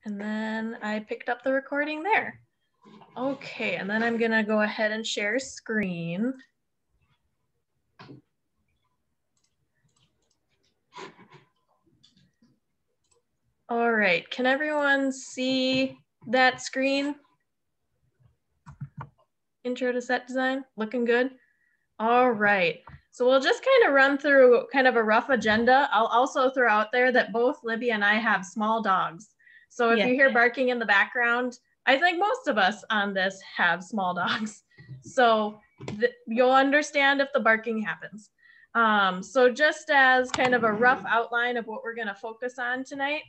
And then I picked up the recording there. Okay, and then I'm gonna go ahead and share screen. All right, can everyone see that screen? Intro to set design, looking good? All right, so we'll just kind of run through kind of a rough agenda. I'll also throw out there that both Libby and I have small dogs. So if you hear barking in the background, I think most of us on this have small dogs. So you'll understand if the barking happens. So just as kind of a rough outline of what we're gonna focus on tonight,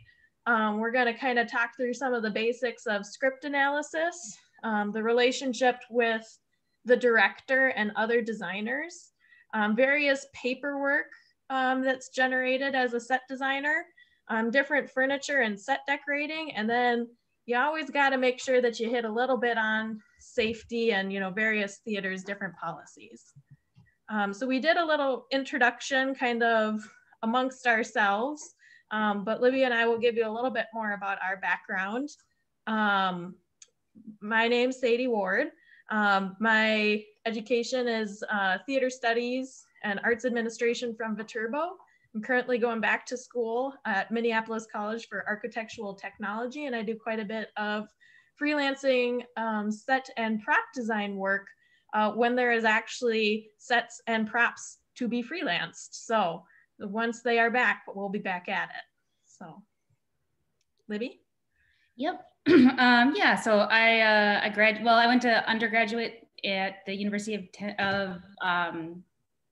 we're gonna kind of talk through some of the basics of script analysis, the relationship with the director and other designers, various paperwork that's generated as a set designer, different furniture and set decorating, and then you always got to make sure that you hit a little bit on safety and various theaters' different policies. So we did a little introduction kind of amongst ourselves, but Libby and I will give you a little bit more about our background. My name's Sadie Ward. My education is theater studies and arts administration from Viterbo. I'm currently going back to school at Minneapolis College for architectural technology, and I do quite a bit of freelancing set and prop design work when there is actually sets and props to be freelanced. So once they are back, we'll be back at it. So, Libby? Yep. Yeah, so I went to undergraduate at the University of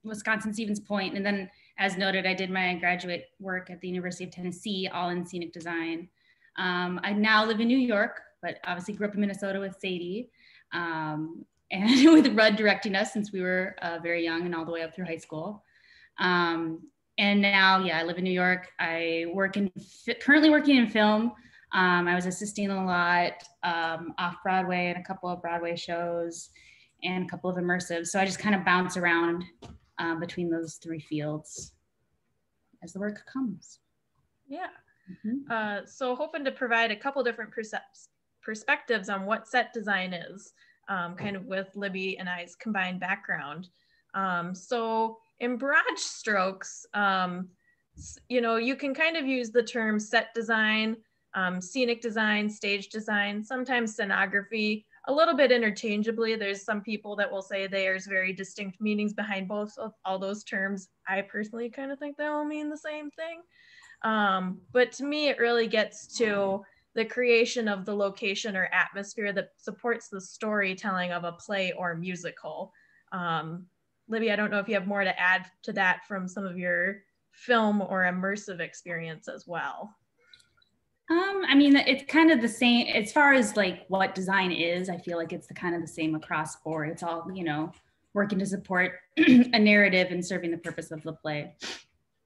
Wisconsin-Stevens Point, and then as noted, I did my graduate work at the University of Tennessee, all in scenic design. I now live in New York, but obviously grew up in Minnesota with Sadie, and with Rudd directing us since we were very young and all the way up through high school. And now, yeah, I live in New York. I currently working in film. I was assisting a lot off-Broadway and a couple of Broadway shows and a couple of immersives. So I just kind of bounce around between those three fields as the work comes. Yeah. Mm-hmm. So hoping to provide a couple different perspectives on what set design is, kind of with Libby and I's combined background. So in broad strokes, you can kind of use the term set design, scenic design, stage design, sometimes scenography, a little bit interchangeably. There's some people that will say there's very distinct meanings behind both of all those terms. I personally kind of think they all mean the same thing. But to me, it really gets to the creation of the location or atmosphere that supports the storytelling of a play or musical. Libby, I don't know if you have more to add to that from some of your film or immersive experience as well. I mean, it's kind of the same as far as like what design is. I feel like it's kind of the same across board. It's all, working to support a narrative and serving the purpose of the play.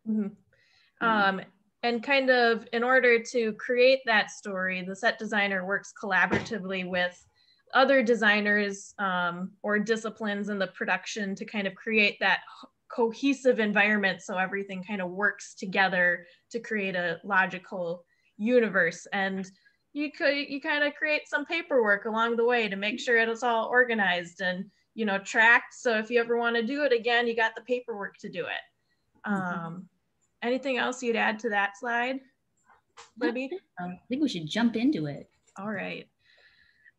Mm-hmm. And kind of in order to create that story, the set designer works collaboratively with other designers or disciplines in the production to kind of create that cohesive environment so everything kind of works together to create a logical universe. And you kind of create some paperwork along the way to make sure it's all organized and tracked, so if you ever want to do it again, you got the paperwork to do it. Anything else you'd add to that slide, Libby? I think we should jump into it. All right.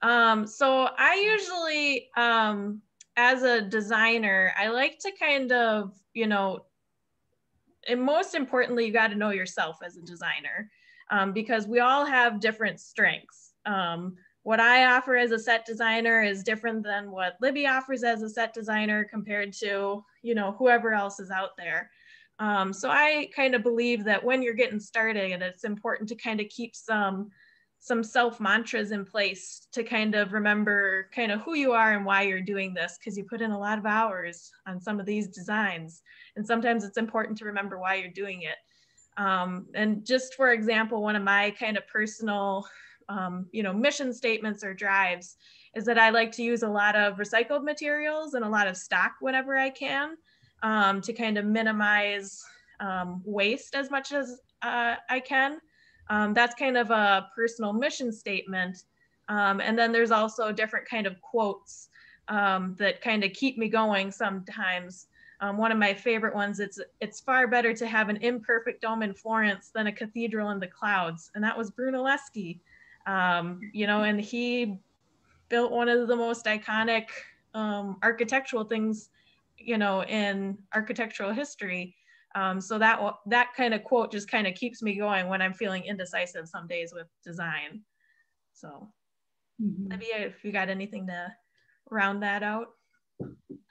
So I usually as a designer, I like to kind of and most importantly, you got to know yourself as a designer. Because we all have different strengths. What I offer as a set designer is different than what Libby offers as a set designer compared to, whoever else is out there. So I kind of believe that when you're getting started, and it's important to kind of keep some self mantras in place to kind of remember kind of who you are and why you're doing this, because you put in a lot of hours on some of these designs. And sometimes it's important to remember why you're doing it. And just for example, one of my kind of personal, mission statements or drives is that I like to use a lot of recycled materials and a lot of stock whenever I can, to kind of minimize waste as much as I can. That's kind of a personal mission statement. And then there's also different kind of quotes that kind of keep me going sometimes. One of my favorite ones, it's far better to have an imperfect dome in Florence than a cathedral in the clouds. And that was Brunelleschi, you know, and he built one of the most iconic architectural things, you know, in architectural history. So that kind of quote just kind of keeps me going when I'm feeling indecisive some days with design. So, Olivia, if you got anything to round that out?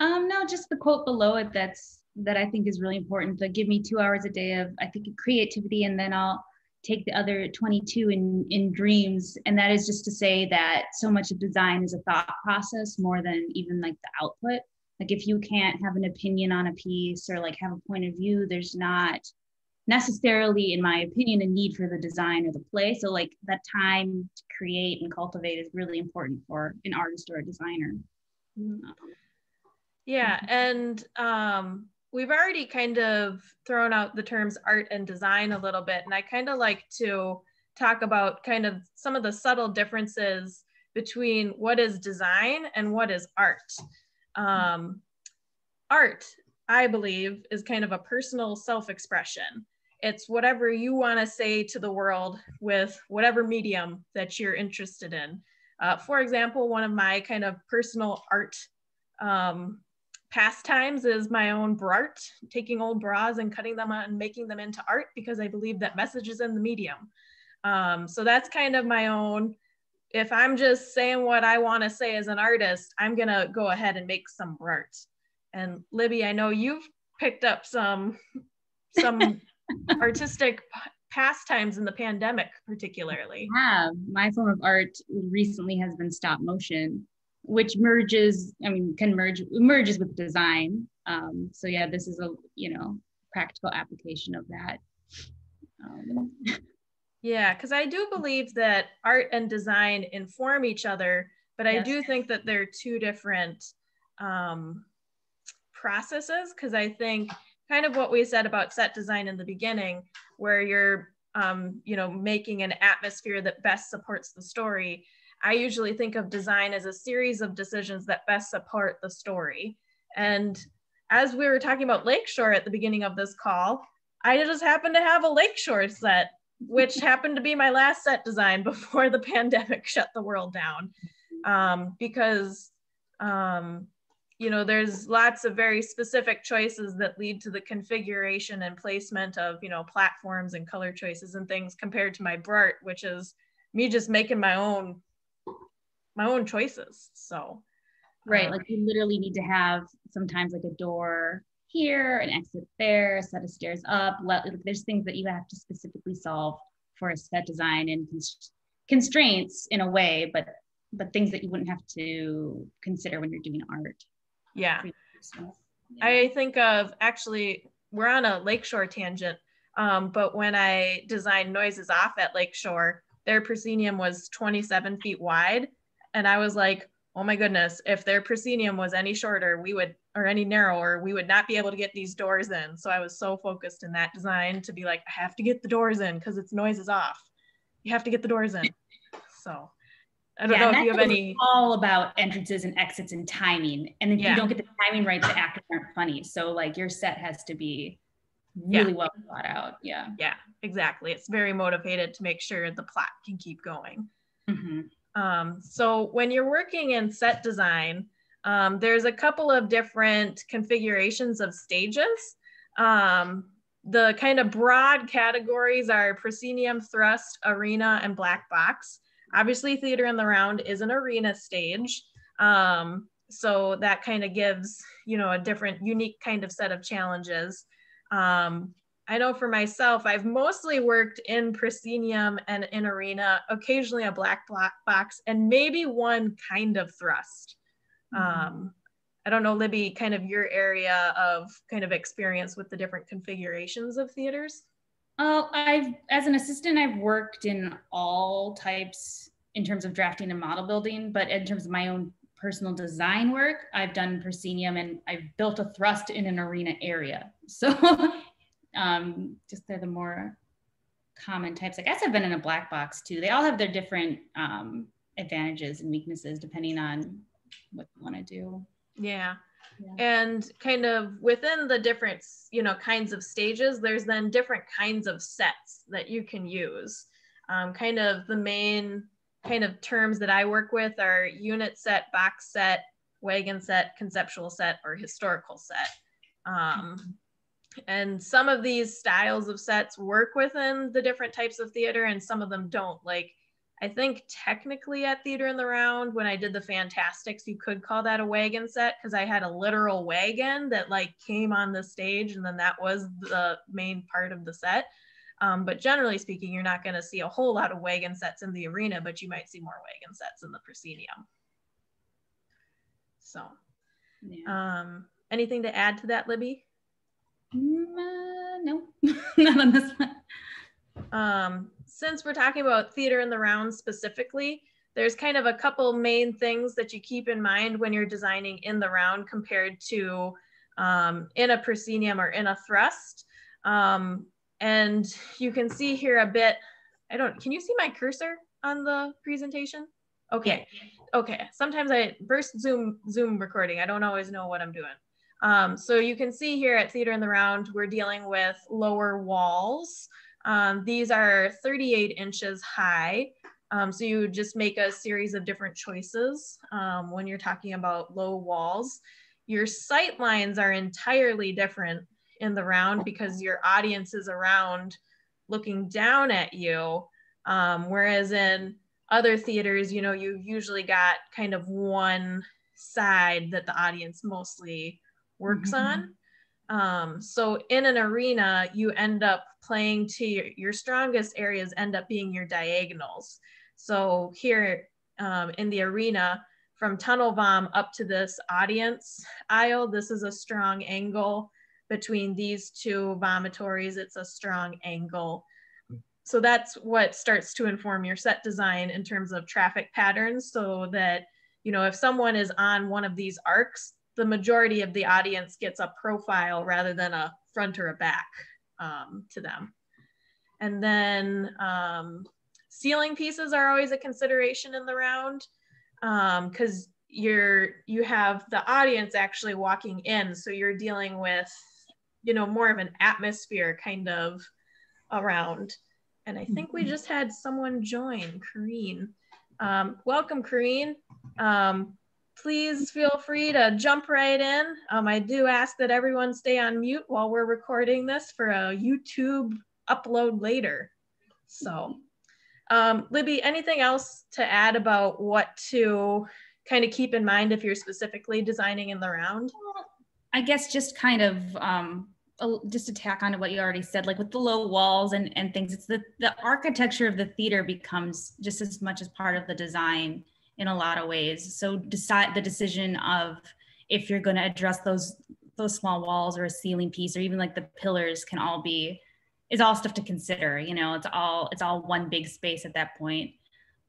No, just the quote below it that I think is really important. To give me 2 hours a day of, I think, creativity, and then I'll take the other 22 in dreams. And that is just to say that so much of design is a thought process more than even like the output. Like if you can't have an opinion on a piece or like have a point of view, there's not necessarily, in my opinion, a need for the design or the play. So like that time to create and cultivate is really important for an artist or a designer. Yeah, and we've already kind of thrown out the terms art and design a little bit, and I kind of like to talk about kind of some of the subtle differences between what is design and what is art. Art, I believe, is kind of a personal self-expression. It's whatever you want to say to the world with whatever medium that you're interested in. For example, one of my kind of personal art pastimes is my own brart, taking old bras and cutting them out and making them into art, because I believe that message is in the medium. So that's kind of my own, if I'm just saying what I want to say as an artist, I'm going to go ahead and make some brart. And Libby, I know you've picked up some artistic pastimes in the pandemic, particularly. Yeah, my form of art recently has been stop motion, which merges with design. So yeah, this is a, you know, practical application of that. Yeah, because I do believe that art and design inform each other, but I do think that they're two different processes, because I think kind of what we said about set design in the beginning, where you're you know, making an atmosphere that best supports the story. I usually think of design as a series of decisions that best support the story. And as we were talking about Lakeshore at the beginning of this call, I just happened to have a Lakeshore set, which happened to be my last set design before the pandemic shut the world down. Because you know, there's lots of very specific choices that lead to the configuration and placement of, you know, platforms and color choices and things, compared to my brart, which is me just making my own choices. So right, like you literally need to have sometimes like a door here, an exit there, a set of stairs up. There's things that you have to specifically solve for a set design and constraints in a way, but things that you wouldn't have to consider when you're doing art. Yeah. I think of, actually, we're on a Lakeshore tangent, but when I designed Noises Off at Lakeshore, their proscenium was 27 feet wide. And I was like, oh my goodness, if their proscenium was any shorter, or any narrower, we would not be able to get these doors in. So I was so focused in that design to be like, I have to get the doors in because it's Noises Off. You have to get the doors in. So I don't know if you have any. All about entrances and exits and timing. And if you don't get the timing right, the actors aren't funny. So like your set has to be really well thought out. Yeah. Yeah, exactly. It's very motivated to make sure the plot can keep going. So when you're working in set design, there's a couple of different configurations of stages. The kind of broad categories are proscenium, thrust, arena, and black box. Obviously, Theater in the Round is an arena stage. So that kind of gives, you know, a different, unique kind of set of challenges. I know for myself, I've mostly worked in proscenium and in arena, occasionally a black box, and maybe one kind of thrust. I don't know, Libby, kind of your area of kind of experience with the different configurations of theaters? As an assistant, I've worked in all types in terms of drafting and model building, but in terms of my own personal design work, I've done proscenium and I've built a thrust in an arena area. So just they're the more common types. I guess I've been in a black box too. They all have their different advantages and weaknesses depending on what you want to do. Yeah. And kind of within the different, you know, kinds of stages, there's then different kinds of sets that you can use. Kind of the main kind of terms that I work with are unit set, box set, wagon set, conceptual set, or historical set. And some of these styles of sets work within the different types of theater and some of them don't. Like, I think technically at Theater in the Round, when I did the Fantastics, you could call that a wagon set because I had a literal wagon that like came on the stage and then that was the main part of the set. But generally speaking, you're not going to see a whole lot of wagon sets in the arena, but you might see more wagon sets in the proscenium. So, anything to add to that, Libby? No, not on this one. Since we're talking about Theater in the Round specifically, there's kind of a couple main things that you keep in mind when you're designing in the round compared to in a proscenium or in a thrust. And you can see here a bit, can you see my cursor on the presentation? Okay. Yeah. Okay. Sometimes I burst Zoom recording. I don't always know what I'm doing. So you can see here at Theater in the Round, we're dealing with lower walls. These are 38 inches high. So you would just make a series of different choices when you're talking about low walls. Your sight lines are entirely different in the round because your audience is around looking down at you. Whereas in other theaters, you know, you've usually got kind of one side that the audience mostly works on. So in an arena, you end up playing to your strongest areas end up being your diagonals. So here in the arena, from tunnel vom up to this audience aisle, this is a strong angle. Between these two vomitories, it's a strong angle. So that's what starts to inform your set design in terms of traffic patterns, so that, you know, if someone is on one of these arcs, the majority of the audience gets a profile rather than a front or a back to them. And then ceiling pieces are always a consideration in the round because you have the audience actually walking in, so you're dealing with, you know, more of an atmosphere kind of around. And I think we just had someone join, Kareen. Welcome, Kareen. Please feel free to jump right in. I do ask that everyone stay on mute while we're recording this for a YouTube upload later. So, Libby, anything else to add about what to kind of keep in mind if you're specifically designing in the round? I guess just kind of just to tack on to what you already said, like with the low walls and things, it's the architecture of the theater becomes just as much as part of the design in a lot of ways. So the decision of if you're going to address those small walls or a ceiling piece or even like the pillars is all stuff to consider. You know, it's all one big space at that point.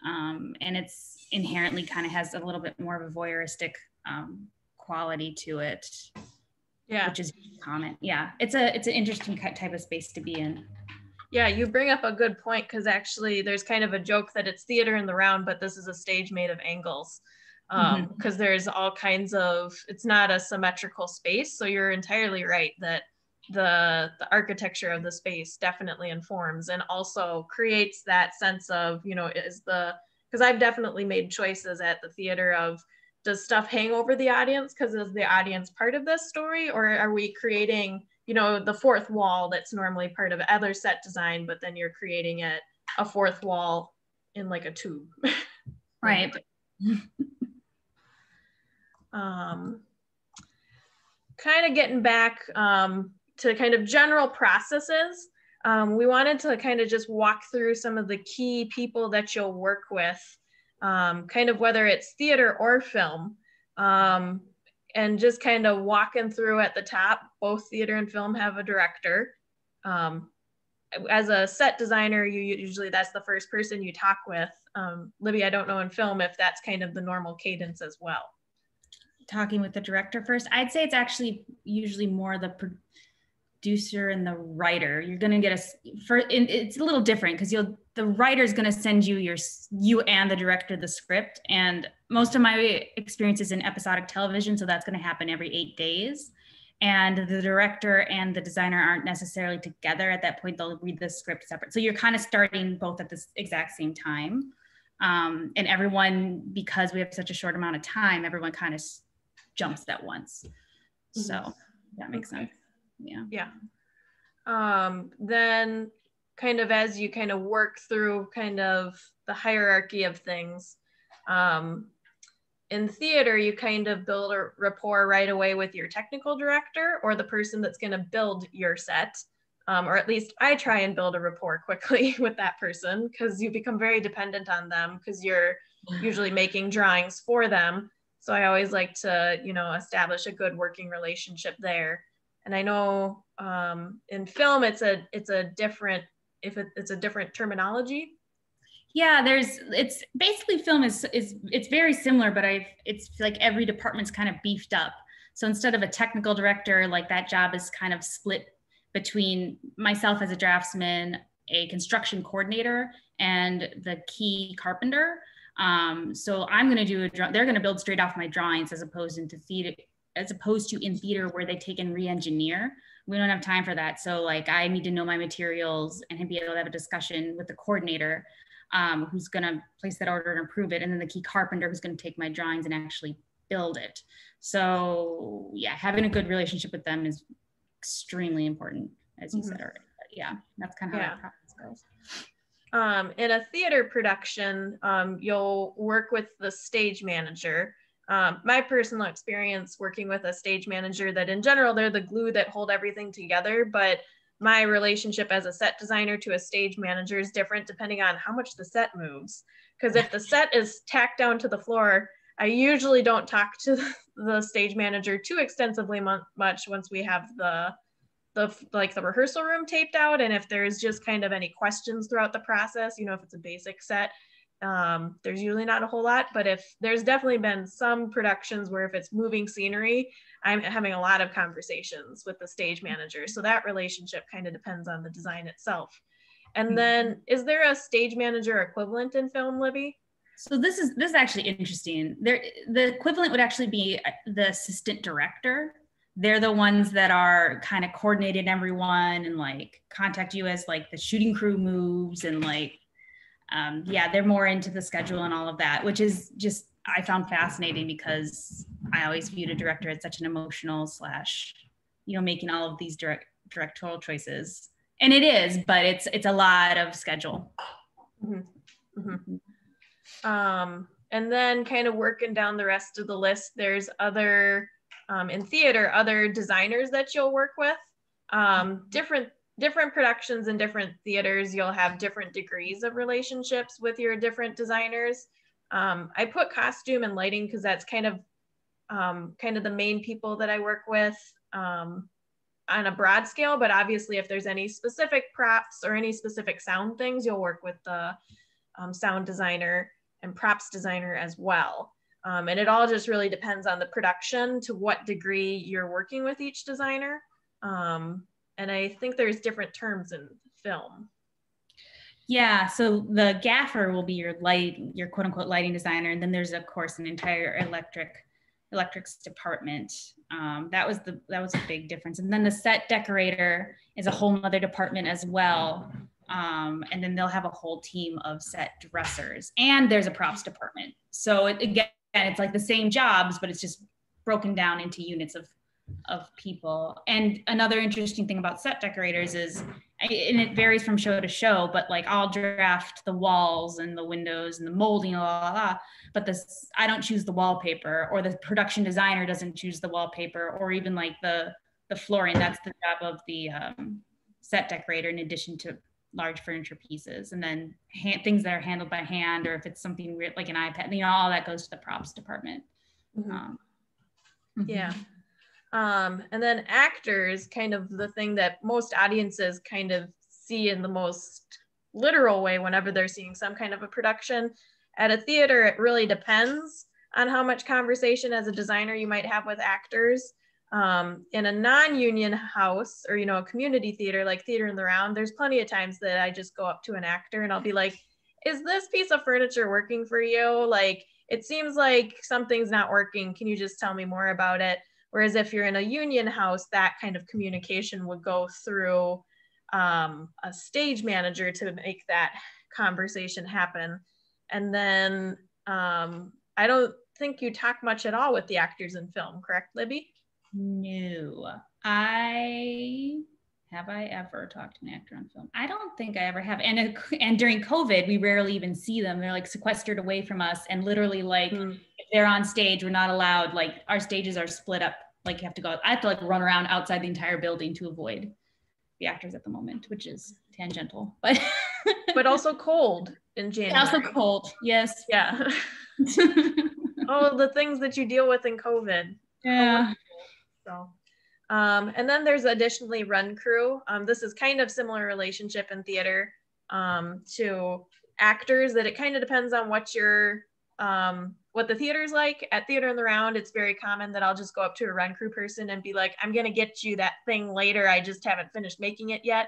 And it's inherently kind of has a little bit more of a voyeuristic quality to it. Yeah, which is common. Yeah, it's an interesting type of space to be in. Yeah, you bring up a good point because actually there's kind of a joke that it's theater in the round, but this is a stage made of angles because there's all kinds of, it's not a symmetrical space. So you're entirely right that the architecture of the space definitely informs and also creates that sense of, you know, because I've definitely made choices at the theater of, does stuff hang over the audience because is the audience part of this story, or are we creating, you know, the fourth wall that's normally part of other set design, but then you're creating a fourth wall in like a tube. Right. Kind of getting back to kind of general processes, we wanted to kind of just walk through some of the key people that you'll work with, kind of whether it's theater or film, and just kind of walking through at the top. Both theater and film have a director. As a set designer, usually that's the first person you talk with. Libby, I don't know in film if that's kind of the normal cadence as well. Talking with the director first, I'd say it's actually usually more producer and the writer. You're going to get it's a little different because the writer is going to send you you and the director the script. And most of my experience is in episodic television, so that's going to happen every 8 days. And the director and the designer aren't necessarily together at that point. They'll read the script separate. So you're kind of starting both at the exact same time. And everyone, because we have such a short amount of time, everyone kind of jumps at once. So that makes sense. Yeah. Yeah. Then kind of as you kind of work through kind of the hierarchy of things, in theater, you kind of build a rapport right away with your technical director or the person that's going to build your set. Or at least I try and build a rapport quickly with that person, because you become very dependent on them because you're usually making drawings for them. So I always like to, establish a good working relationship there. And I know in film, it's a different terminology. Yeah, it's basically film is it's very similar, but it's like every department's kind of beefed up. So instead of a technical director, like that job is kind of split between myself as a draftsman, a construction coordinator, and the key carpenter. So I'm going to they're going to build straight off my drawings as opposed to in theater where they take and re-engineer. We don't have time for that. So like I need to know my materials and be able to have a discussion with the coordinator who's going to place that order and approve it. And then the key carpenter who's going to take my drawings and actually build it. So yeah, having a good relationship with them is extremely important, as you said already. But yeah, that's kind of how that process goes. In a theater production, you'll work with the stage manager. My personal experience working with a stage manager, that in general, they're the glue that hold everything together, but my relationship as a set designer to a stage manager is different depending on how much the set moves. Because if the set is tacked down to the floor, I usually don't talk to the stage manager too extensively much once we have the rehearsal room taped out. And if there's just kind of any questions throughout the process, if it's a basic set, there's usually not a whole lot. But if there's definitely been some productions where if it's moving scenery, I'm having a lot of conversations with the stage manager. So that relationship kind of depends on the design itself. And then is there a stage manager equivalent in film, Libby? So this is actually interesting. The equivalent would actually be the assistant director. They're the ones that are kind of coordinating everyone and like contact you as like the shooting crew moves and like, they're more into the schedule and all of that, which is just, I found fascinating because I always viewed a director as such an emotional / making all of these directorial choices. And it is, but it's a lot of schedule. And then kind of working down the rest of the list, there's other, in theater, other designers that you'll work with. Different productions in different theaters, you'll have different degrees of relationships with your different designers. I put costume and lighting because that's kind of the main people that I work with on a broad scale, but obviously if there's any specific props or any specific sound things, you'll work with the sound designer and props designer as well. And it all just really depends on the production to what degree you're working with each designer. And I think there's different terms in film. Yeah, so the gaffer will be your quote unquote lighting designer. And then there's of course an entire electrics department. That was a big difference. And then the set decorator is a whole nother department as well. And then they'll have a whole team of set dressers, and there's a props department. So again, it's like the same jobs, but it's just broken down into units of people. And another interesting thing about set decorators is, and it varies from show to show, but like I'll draft the walls and the windows and the molding, but I don't choose the wallpaper, or the production designer doesn't choose the wallpaper, or even like the flooring. That's the job of the set decorator, in addition to large furniture pieces. And then things that are handled by hand, or if it's something weird like an iPad, all that goes to the props department. Yeah. And then actors, kind of the thing that most audiences kind of see in the most literal way whenever they're seeing some kind of a production. At a theater, it really depends on how much conversation as a designer you might have with actors. In a non-union house or, a community theater, like Theater in the Round, there's plenty of times that I just go up to an actor and I'll be like, is this piece of furniture working for you? Like, it seems like something's not working. Can you just tell me more about it? Whereas if you're in a union house, that kind of communication would go through a stage manager to make that conversation happen. And then I don't think you talk much at all with the actors in film, correct, Libby? No, have I ever talked to an actor on film? I don't think I ever have. And during COVID, we rarely even see them. They're like sequestered away from us, and literally like if they're on stage, we're not allowed. Like our stages are split up. Like you have to go. I have to like run around outside the entire building to avoid the actors at the moment, which is tangential, but also cold in January. Also cold, yes. Yeah. Oh, the things that you deal with in COVID. Yeah. So, and then there's additionally run crew. This is kind of similar relationship in theater to actors, that it kind of depends on what your what the theater's like. At Theater in the Round, it's very common that I'll just go up to a run crew person and be like, I'm gonna get you that thing later, I just haven't finished making it yet.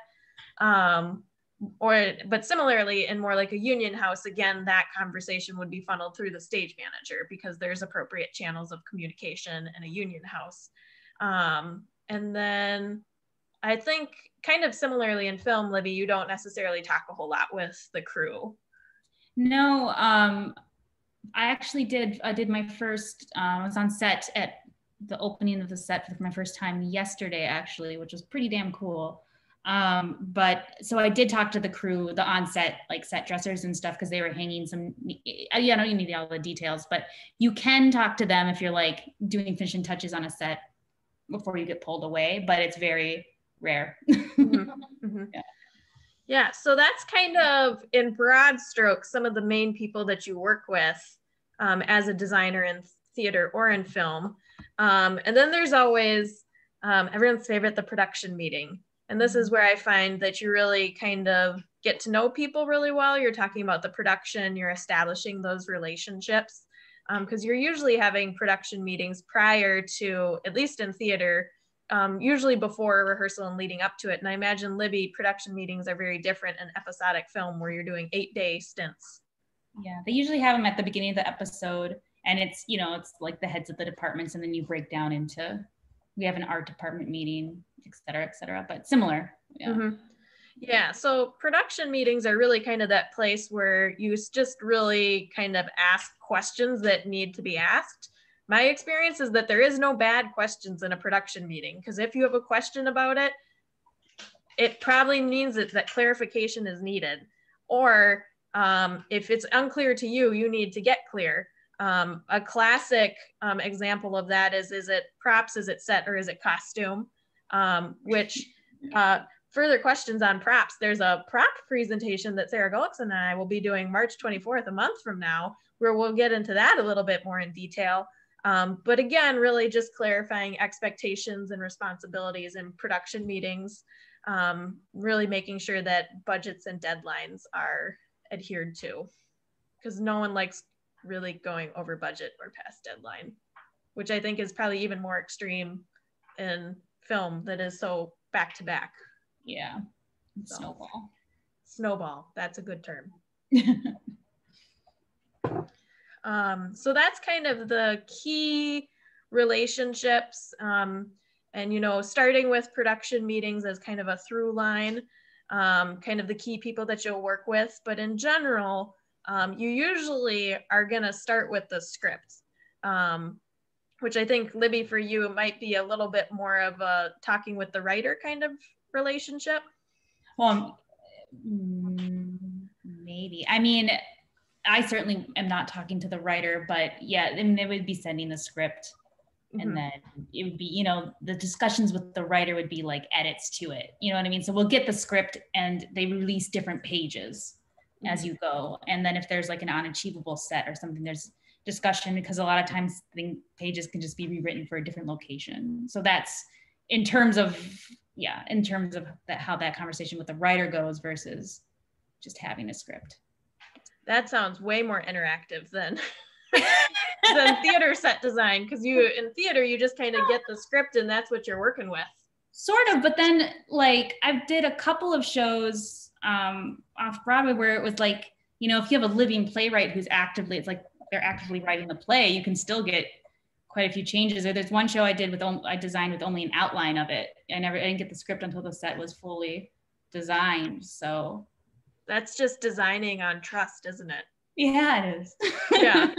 But similarly, in more like a union house, again, that conversation would be funneled through the stage manager because there's appropriate channels of communication in a union house. And then I think kind of similarly in film, Libby, you don't necessarily talk a whole lot with the crew. No, I actually did. I did my first, I was on set at the opening of the set for my first time yesterday, actually, which was pretty damn cool. But so I did talk to the crew, the on-set, like set dressers and stuff, because they were hanging some, I don't need all the details, but you can talk to them if you're like doing finishing touches on a set before you get pulled away, but it's very rare. Yeah, so that's kind of, in broad strokes, some of the main people that you work with as a designer in theater or in film. And then there's always everyone's favorite, the production meeting. And this is where I find that you really kind of get to know people really well. You're talking about the production, you're establishing those relationships, because you're usually having production meetings prior to, at least in theater, usually before rehearsal and leading up to it. And I imagine, Libby, production meetings are very different in episodic film where you're doing 8-day stints. Yeah, they usually have them at the beginning of the episode, and it's, it's like the heads of the departments, and then you break down into, we have an art department meeting, et cetera, but similar. Yeah. Yeah, so production meetings are really kind of that place where you just really kind of ask questions that need to be asked. My experience is that there is no bad questions in a production meeting, because if you have a question about it, it probably means that clarification is needed. Or if it's unclear to you, you need to get clear. A classic example of that is it props, is it set, or is it costume? Which further questions on props, there's a prop presentation that Sarah Gullickson and I will be doing March 24th, a month from now, where we'll get into that a little bit more in detail. But again, really just clarifying expectations and responsibilities in production meetings, really making sure that budgets and deadlines are adhered to, because no one likes really going over budget or past deadline, which I think is probably even more extreme in film that is so back to back. Yeah. So, snowball, that's a good term. So that's kind of the key relationships, and starting with production meetings as kind of a through line, kind of the key people that you'll work with. But in general, you usually are going to start with the script, which I think, Libby, for you, it might be a little bit more of a talking with the writer kind of relationship. Well, maybe. I mean, I certainly am not talking to the writer, but yeah, I mean, they would be sending the script, and then it would be, the discussions with the writer would be like edits to it. You know what I mean? So we'll get the script and they release different pages as you go. And then if there's like an unachievable set or something, there's discussion, because a lot of times pages can just be rewritten for a different location. So that's in terms of how that conversation with the writer goes versus just having a script. That sounds way more interactive than than theater set design, because in theater you just kind of get the script and that's what you're working with. Sort of, but then like I did a couple of shows off Broadway where it was like, you know, if you have a living playwright who's actively, it's like they're actively writing the play, you can still get quite a few changes. Or there's one show I designed with only an outline of it. I didn't get the script until the set was fully designed. So that's just designing on trust, isn't it? Yeah, it is. Yeah.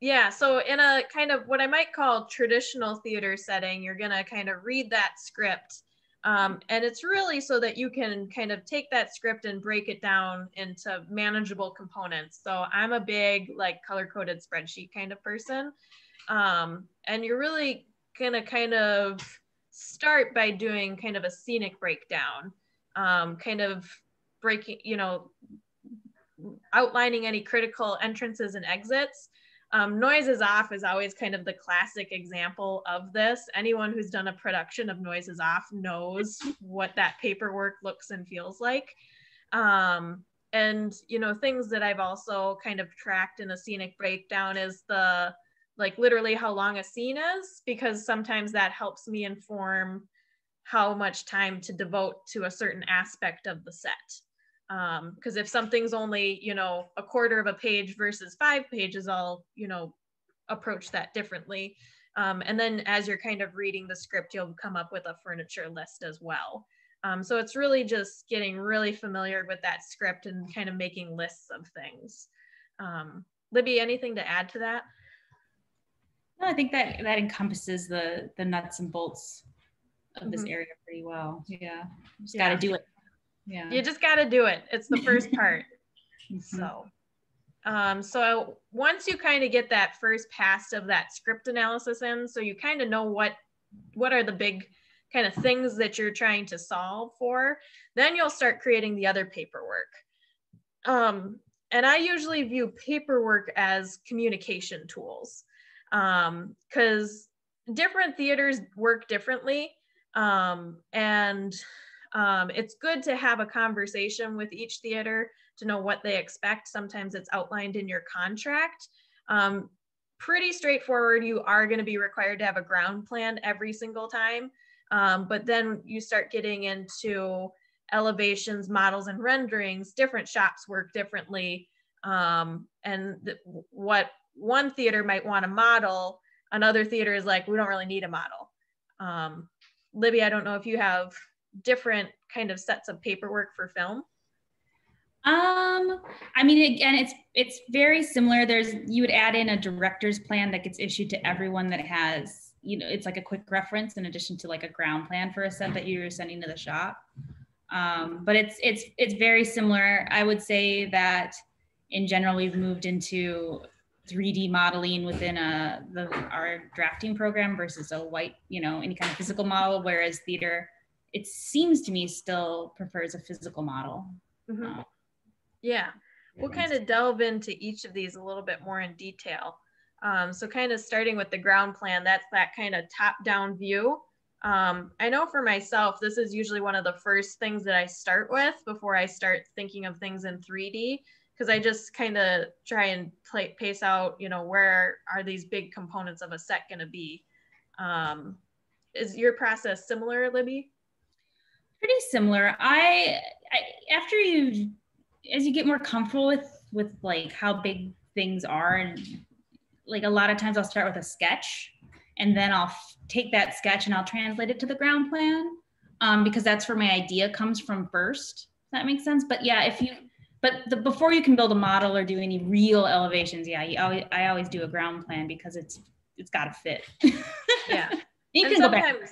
Yeah, so in a kind of what I might call traditional theater setting, you're gonna kind of read that script. And it's really so that you can kind of take that script and break it down into manageable components. So I'm a big like color-coded spreadsheet kind of person. And you're really gonna kind of start by doing kind of a scenic breakdown, kind of breaking, you know, outlining any critical entrances and exits. Noises Off is always kind of the classic example of this. Anyone who's done a production of Noises Off knows what that paperwork looks and feels like. And, you know, things that I've also kind of tracked in a scenic breakdown is the, like literally how long a scene is, because sometimes that helps me inform how much time to devote to a certain aspect of the set. Because if something's only, you know, a quarter of a page versus 5 pages, I'll, you know, approach that differently. And then as you're kind of reading the script, you'll come up with a furniture list as well. So it's really just getting really familiar with that script and kind of making lists of things. Libby, anything to add to that? No, I think that encompasses the nuts and bolts of this area pretty well. Yeah, just got to do it. Yeah, you just got to do it. It's the first part. So once you kind of get that first pass of that script analysis in, so you kind of know what are the big kind of things that you're trying to solve for, then you'll start creating the other paperwork. And I usually view paperwork as communication tools, because different theaters work differently. It's good to have a conversation with each theater to know what they expect. Sometimes it's outlined in your contract. Pretty straightforward. You are going to be required to have a ground plan every single time. But then you start getting into elevations, models, and renderings. Different shops work differently. What one theater might want to model, another theater is like, we don't really need a model. Libby, I don't know if you have different kind of sets of paperwork for film. I mean, again, it's very similar. You would add in a director's plan that gets issued to everyone that has, you know, it's like a quick reference in addition to like a ground plan for a set that you're sending to the shop. But it's very similar. I would say that in general, we've moved into 3D modeling within our drafting program versus a white, you know, any kind of physical model, whereas theater, it seems to me, still prefers a physical model. Yeah, we'll kind of delve into each of these a little bit more in detail. So kind of starting with the ground plan, that's that kind of top-down view. I know for myself, this is usually one of the first things that I start with before I start thinking of things in 3D, because I just kind of try and pace out, you know, where are these big components of a set going to be. Is your process similar, Libby? Pretty similar. After as you get more comfortable with like how big things are, and like a lot of times I'll start with a sketch and then I'll take that sketch and I'll translate it to the ground plan, because that's where my idea comes from first. If that makes sense. But yeah, before you can build a model or do any real elevations, yeah, I always do a ground plan because it's got to fit. Yeah. And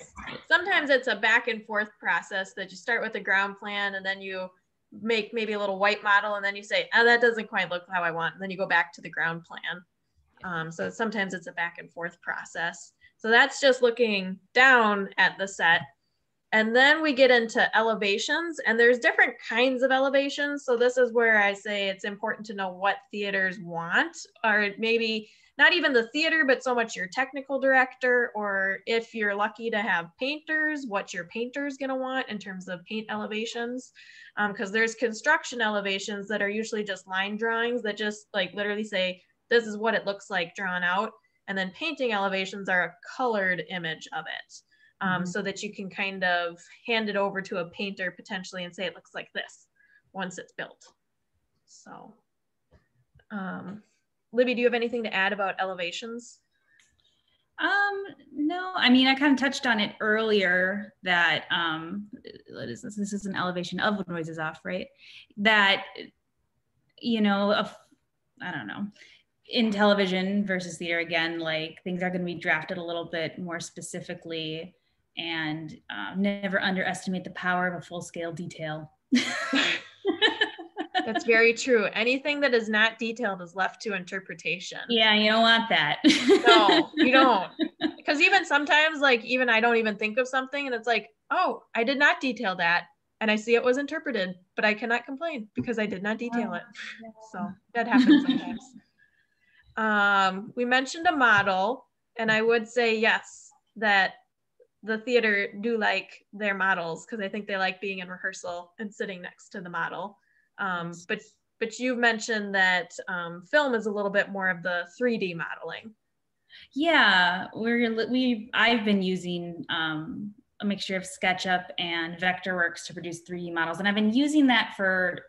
sometimes it's a back and forth process that you start with a ground plan and then you make maybe a little white model and then you say, oh, that doesn't quite look how I want. And then you go back to the ground plan. So sometimes it's a back and forth process. So that's just looking down at the set. And then we get into elevations, and there's different kinds of elevations. So this is where I say it's important to know what theaters want, or maybe not even the theater, but so much your technical director, or if you're lucky to have painters, what your painter's gonna want in terms of paint elevations. Because there's construction elevations that are usually just line drawings that just like literally say this is what it looks like drawn out. And then painting elevations are a colored image of it, so that you can kind of hand it over to a painter potentially and say it looks like this once it's built. So, Libby, do you have anything to add about elevations? No, I mean, I kind of touched on it earlier that, what is this? This is an elevation of when noise is off, right? That, you know, I don't know, in television versus theater, again, like things are going to be drafted a little bit more specifically, and never underestimate the power of a full-scale detail. That's very true. Anything that is not detailed is left to interpretation. Yeah, you don't want that. No, you don't. Because even sometimes, like, even I don't even think of something and it's like, oh, I did not detail that. And I see it was interpreted, but I cannot complain because I did not detail it. So that happens sometimes. We mentioned a model, and I would say yes, that the theater do like their models because I think they like being in rehearsal and sitting next to the model. But you've mentioned that film is a little bit more of the 3D modeling. Yeah, I've been using a mixture of SketchUp and Vectorworks to produce 3D models, and I've been using that for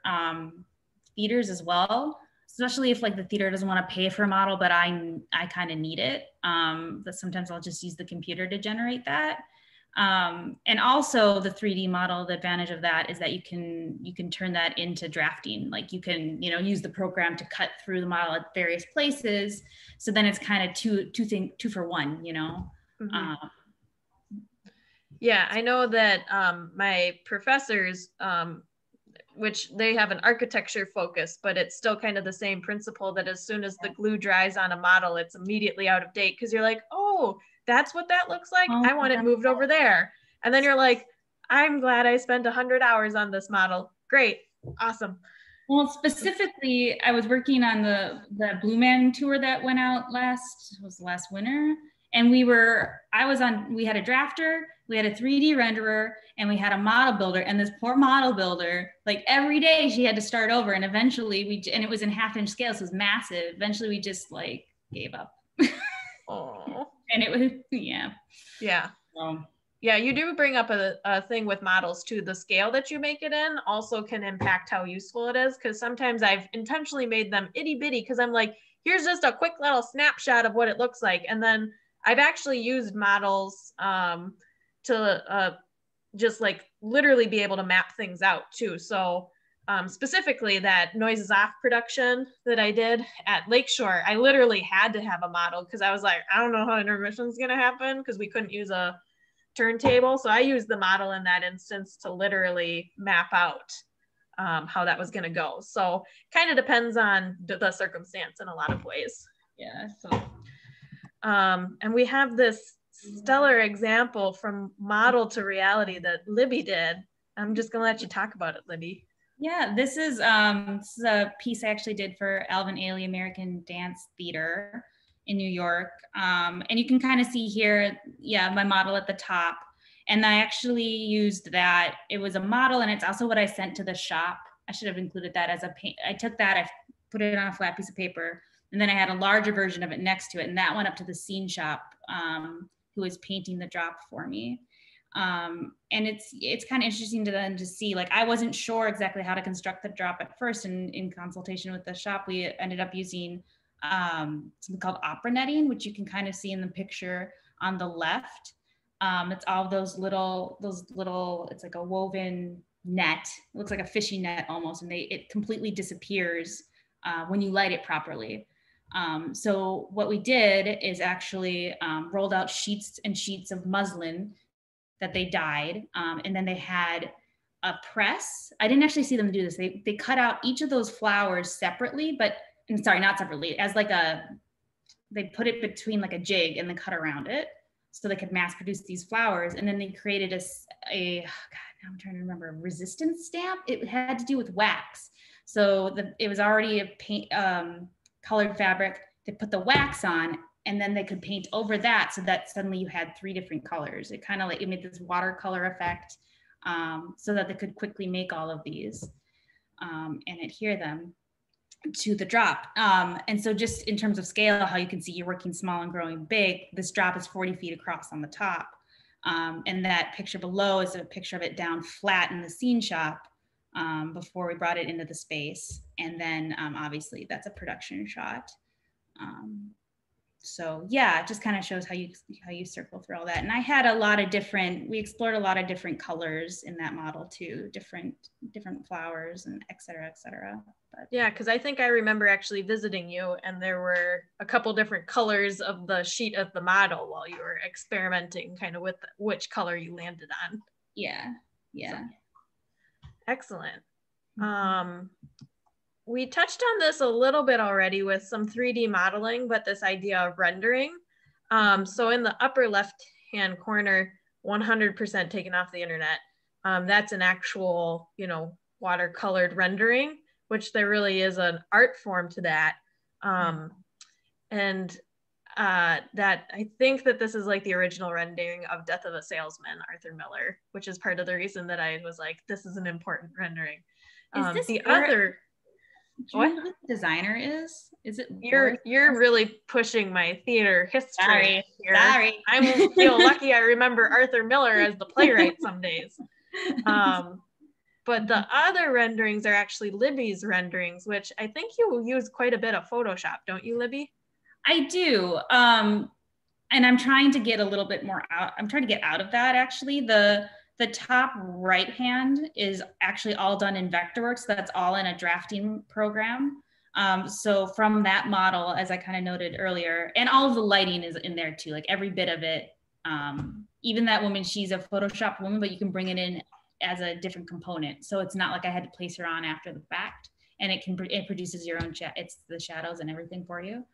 theaters as well, especially if like the theater doesn't want to pay for a model, but I kind of need it. But sometimes I'll just use the computer to generate that. And also the 3D model, the advantage of that is that you can turn that into drafting. Like you can, use the program to cut through the model at various places. So then it's kind of two for one, Mm-hmm. Yeah, I know that my professors, which they have an architecture focus, but it's still kind of the same principle that as soon as the glue dries on a model, it's immediately out of date because you're like, oh, that's what that looks like. I want it moved over there. And then you're like, I'm glad I spent 100 hours on this model. Great. Awesome. Well, specifically, I was working on the Blue Man tour that went out last winter. And we had a drafter, we had a 3D renderer, and we had a model builder. And this poor model builder, like every day she had to start over. And eventually and it was in 1/2 inch scale, so it was massive. Eventually we just like gave up. Oh. And it was, yeah. Yeah. Yeah, you do bring up a thing with models too. The scale that you make it in also can impact how useful it is. Because sometimes I've intentionally made them itty bitty because I'm like, here's just a quick little snapshot of what it looks like. And then I've actually used models to just like literally be able to map things out too. So specifically that Noise is Off production that I did at Lakeshore, I literally had to have a model because I was like, I don't know how intermission is going to happen because we couldn't use a turntable. So I used the model in that instance to literally map out how that was going to go. So kind of depends on the circumstance in a lot of ways. Yeah. So, and we have this stellar example from model to reality that Libby did. I'm just going to let you talk about it, Libby. Yeah, this is a piece I actually did for Alvin Ailey American Dance Theater in New York. And you can kind of see here, my model at the top. And I actually used that. It was a model, and it's also what I sent to the shop. I should have included that as a paint. I took that, I put it on a flat piece of paper, and then I had a larger version of it next to it. And that went up to the scene shop who was painting the drop for me. And it's kind of interesting to then to see, like, I wasn't sure exactly how to construct the drop at first, and in consultation with the shop, we ended up using something called opera netting, which you can kind of see in the picture on the left. It's all those little, it's like a woven net. It looks like a fishing net almost, and it completely disappears when you light it properly. So what we did is actually rolled out sheets and sheets of muslin that they dyed. And then they had a press. I didn't actually see them do this. They cut out each of those flowers separately, not separately, as like they put it between like a jig and then cut around it so they could mass produce these flowers. And then they created I'm trying to remember, a resistance stamp. It had to do with wax. So it was already a paint, colored fabric. They put the wax on, and then they could paint over that, so that suddenly you had 3 different colors. It kind of like, it made this watercolor effect, so that they could quickly make all of these and adhere them. to the drop. And so just in terms of scale, how you can see you're working small and growing big, this drop is 40 feet across on the top. And that picture below is a picture of it down flat in the scene shop before we brought it into the space. And then obviously that's a production shot. So yeah, it just kind of shows how you circle through all that. And I had a lot of we explored a lot of different colors in that model too, different flowers and et cetera, et cetera. But yeah, because I think I remember actually visiting you and there were a couple different colors of the sheet of the model while you were experimenting kind of with which color you landed on. Yeah, yeah. So, excellent. We touched on this a little bit already with some 3D modeling, but this idea of rendering. So in the upper left-hand corner, 100% taken off the internet, that's an actual, watercolored rendering, which there really is an art form to that. And that I think that this is like the original rendering of Death of a Salesman, Arthur Miller, which is part of the reason that I was like, this is an important rendering. Is this the other... Do you know who the designer is? Is it you're really pushing my theater history here. Sorry. I feel lucky I remember Arthur Miller as the playwright some days. But the other renderings are actually Libby's renderings, which I think you use quite a bit of Photoshop, don't you, Libby? I do. And I'm trying to get a little bit more out. I'm trying to get out of that actually. The top right hand is actually all done in Vectorworks. That's all in a drafting program. So from that model, as I kind of noted earlier, and all of the lighting is in there too, like every bit of it. Even that woman, she's a Photoshop woman, but you can bring it in as a different component. So it's not like I had to place her on after the fact, and it produces your own it's the shadows and everything for you.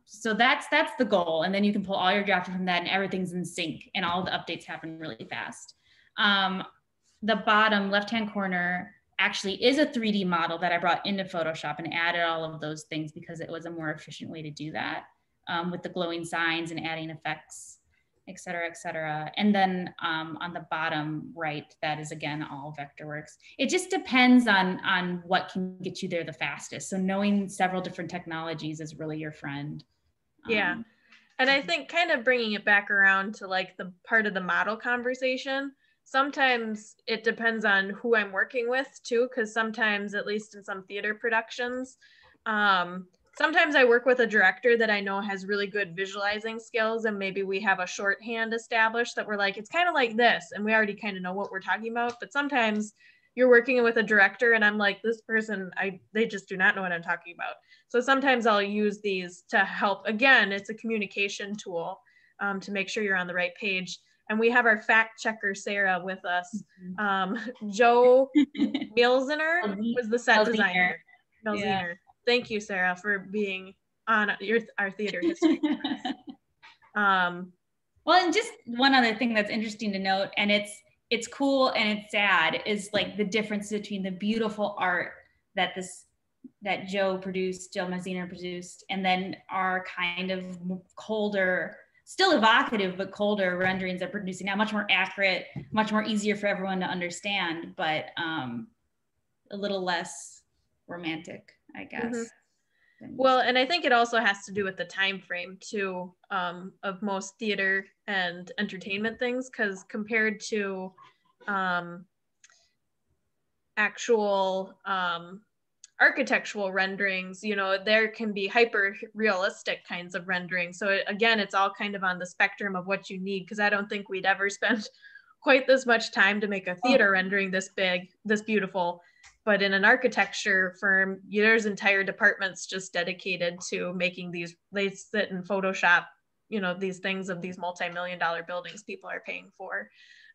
So that's the goal. And then you can pull all your drafting from that and everything's in sync and all the updates happen really fast. The bottom left-hand corner actually is a 3D model that I brought into Photoshop and added all of those things because it was a more efficient way to do that, with the glowing signs and adding effects, et cetera, et cetera. And then on the bottom right, that is again, all Vectorworks. It just depends on what can get you there the fastest. So knowing several different technologies is really your friend. Yeah. And I think kind of bringing it back around to like the part of the model conversation, sometimes it depends on who I'm working with too, because sometimes, at least in some theater productions, sometimes I work with a director that I know has really good visualizing skills, and maybe we have a shorthand established that we're like, it's kind of like this, and we already kind of know what we're talking about. But sometimes you're working with a director and I'm like, this person, they just do not know what I'm talking about. So sometimes I'll use these to help. Again, it's a communication tool to make sure you're on the right page. And we have our fact checker, Sarah, with us. Joe Milziner was the set designer. Milziner. Yeah. Thank you, Sarah, for being on our theater history. Well, and just one other thing that's interesting to note, and it's cool and it's sad, is like the difference between the beautiful art that Joe Milziner produced, and then our kind of colder, still evocative, but colder renderings they're producing now, much more accurate, much more easier for everyone to understand, but a little less romantic, I guess. Mm-hmm. Well, and I think it also has to do with the time frame too, of most theater and entertainment things, because compared to actual architectural renderings, there can be hyper realistic kinds of renderings. So again, it's all kind of on the spectrum of what you need, because I don't think we'd ever spend quite this much time to make a theater rendering this big, this beautiful. But in an architecture firm, there's entire departments just dedicated to making these. They sit in Photoshop, these things of these multi-million-dollar buildings people are paying for.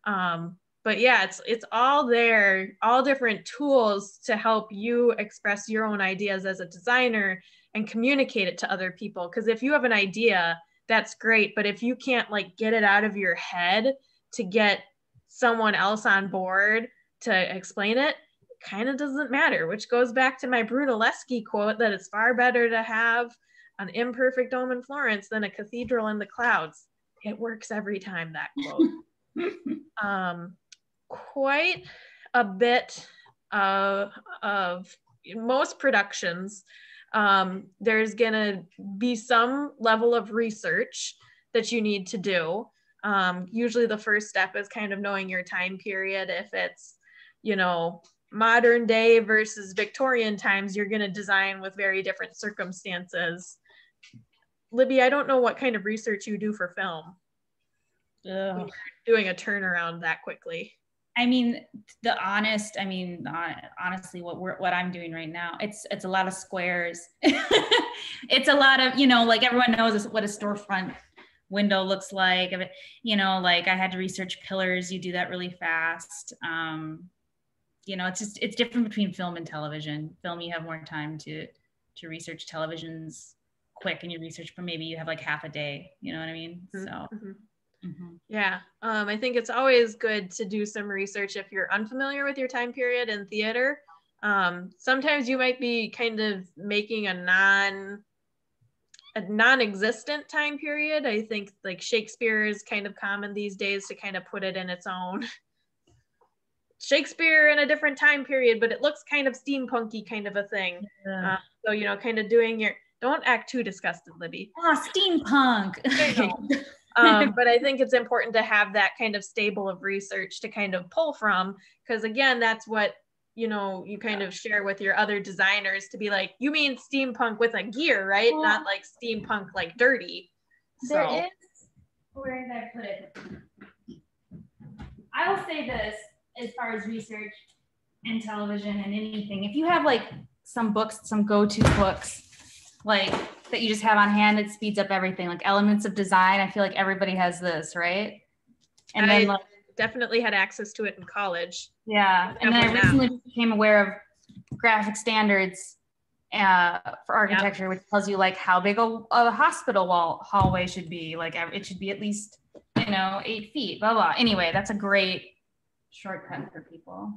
But yeah, it's all there, all different tools to help you express your own ideas as a designer and communicate it to other people. Because if you have an idea, that's great. But if you can't get it out of your head to get someone else on board to explain it, kind of doesn't matter, which goes back to my Brunelleschi quote that it's far better to have an imperfect dome in Florence than a cathedral in the clouds. It works every time, that quote. Quite a bit of most productions, there's gonna be some level of research that you need to do. Usually the first step is kind of knowing your time period. If it's, you know, modern day versus Victorian times, you're gonna design with very different circumstances. Libby, I don't know what kind of research you do for film. When you're doing a turnaround that quickly. I mean, honestly, what I'm doing right now, it's a lot of squares. It's a lot of, you know, like everyone knows what a storefront window looks like. You know, like I had to research pillars. You do that really fast. You know, it's different between film and television. Film, you have more time to research. Television's quick, and you research, but maybe you have like half a day. You know what I mean? So. Mm-hmm. Mm-hmm. Yeah, I think it's always good to do some research if you're unfamiliar with your time period in theater. Sometimes you might be kind of making a non-existent time period. I think like Shakespeare is kind of common these days to kind of put it in its own. Shakespeare in a different time period, but it looks kind of steampunky kind of a thing. Yeah. So, you know, kind of doing your, don't act too disgusted, Libby. Oh, steampunk. But I think it's important to have that kind of stable of research to kind of pull from, because again, that's what, you know, you kind of share with your other designers to be like, you mean steampunk with a gear, right? Well, not like steampunk like dirty. There is, where did I put it? I will say this as far as research and television and anything. If you have like some books, some go-to books, like that you just have on hand, it speeds up everything. Like Elements of Design, I feel like everybody has this, right? And then like, definitely had access to it in college. Yeah, and then I recently became aware of graphic standards for architecture, which tells you like how big a hospital hallway should be. Like it should be at least, you know, 8 feet, blah, blah. Anyway, that's a great shortcut for people.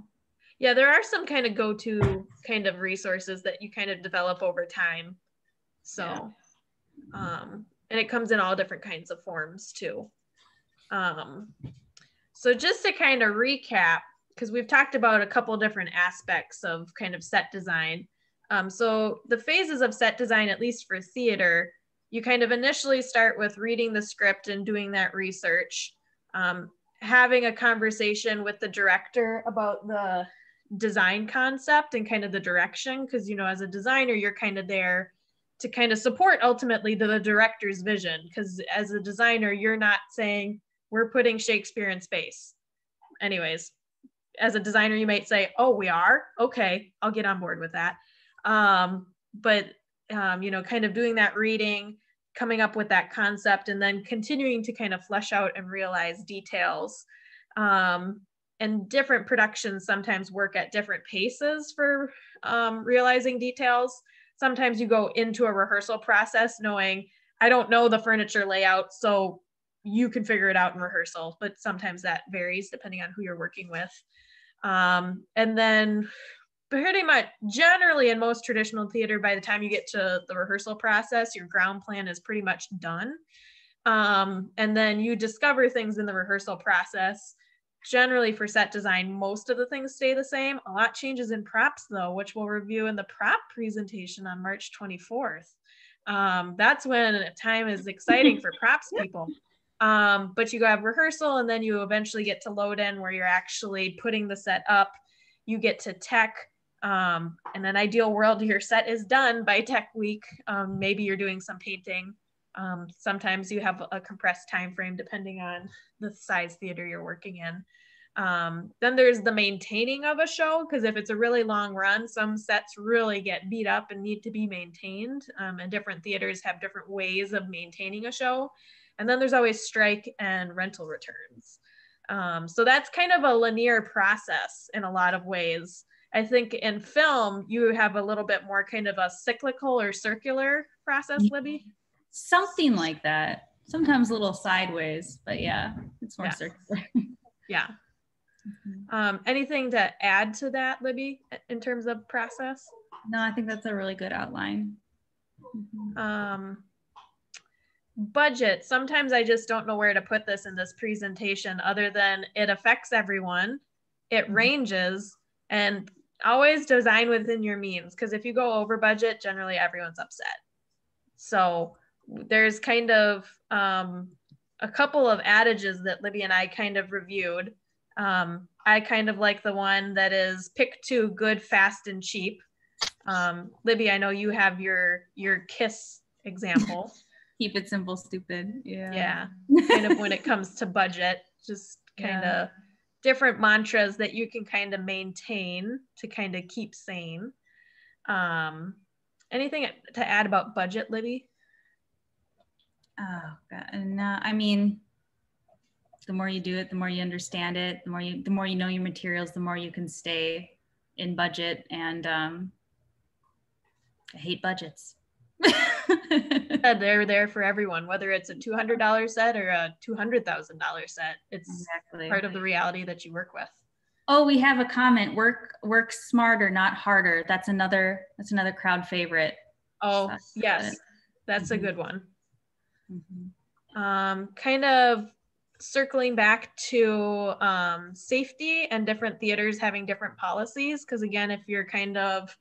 Yeah, there are some kind of go-to kind of resources that you kind of develop over time. So, and it comes in all different kinds of forms too. So just to kind of recap, because we've talked about a couple different aspects of kind of set design. So the phases of set design, at least for theater, you kind of initially start with reading the script and doing that research, having a conversation with the director about the design concept and kind of the direction, because, you know, as a designer, you're kind of there to kind of support ultimately the director's vision, because as a designer, you're not saying we're putting Shakespeare in space. Anyways, as a designer, you might say, oh, we are? Okay, I'll get on board with that. You know, kind of doing that reading, coming up with that concept, and then continuing to kind of flesh out and realize details. And different productions sometimes work at different paces for realizing details. Sometimes you go into a rehearsal process knowing, I don't know the furniture layout, so you can figure it out in rehearsal, but sometimes that varies depending on who you're working with. And then pretty much generally in most traditional theater, by the time you get to the rehearsal process, your ground plan is pretty much done. And then you discover things in the rehearsal process. Generally for set design, most of the things stay the same. A lot changes in props though, which we'll review in the prop presentation on March 24th. That's when time is exciting for props people. But you have rehearsal and then you eventually get to load in where you're actually putting the set up. You get to tech. In an ideal world, your set is done by tech week. Maybe you're doing some painting. Sometimes you have a compressed time frame depending on the size theater you're working in. Then there's the maintaining of a show, because if it's a really long run, some sets really get beat up and need to be maintained, and different theaters have different ways of maintaining a show. And then there's always strike and rental returns. So that's kind of a linear process in a lot of ways. I think in film, you have a little bit more kind of a cyclical or circular process, Libby? Something like that. Sometimes a little sideways, but yeah, it's more circular. Yeah. Anything to add to that, Libby, in terms of process? No, I think that's a really good outline. Budget. Sometimes I just don't know where to put this in this presentation other than it affects everyone. It ranges. And always design within your means, because if you go over budget, generally everyone's upset. So there's kind of a couple of adages that Libby and I kind of reviewed. I kind of like the one that is pick two, good, fast, and cheap. Libby, I know you have your KISS example. Keep it simple, stupid. Yeah. Kind of when it comes to budget, just kind of different mantras that you can kind of maintain to kind of keep sane. Anything to add about budget, Libby? Oh God, no, I mean, the more you do it, the more you understand it, the more you know your materials, the more you can stay in budget. And I hate budgets. They're there for everyone, whether it's a $200 set or a $200,000 set. It's exactly part of the reality that you work with. Oh, we have a comment. Work smarter, not harder. That's another crowd favorite. Oh, so yes, that's a good one. Kind of circling back to safety and different theaters having different policies, because again, if you're kind of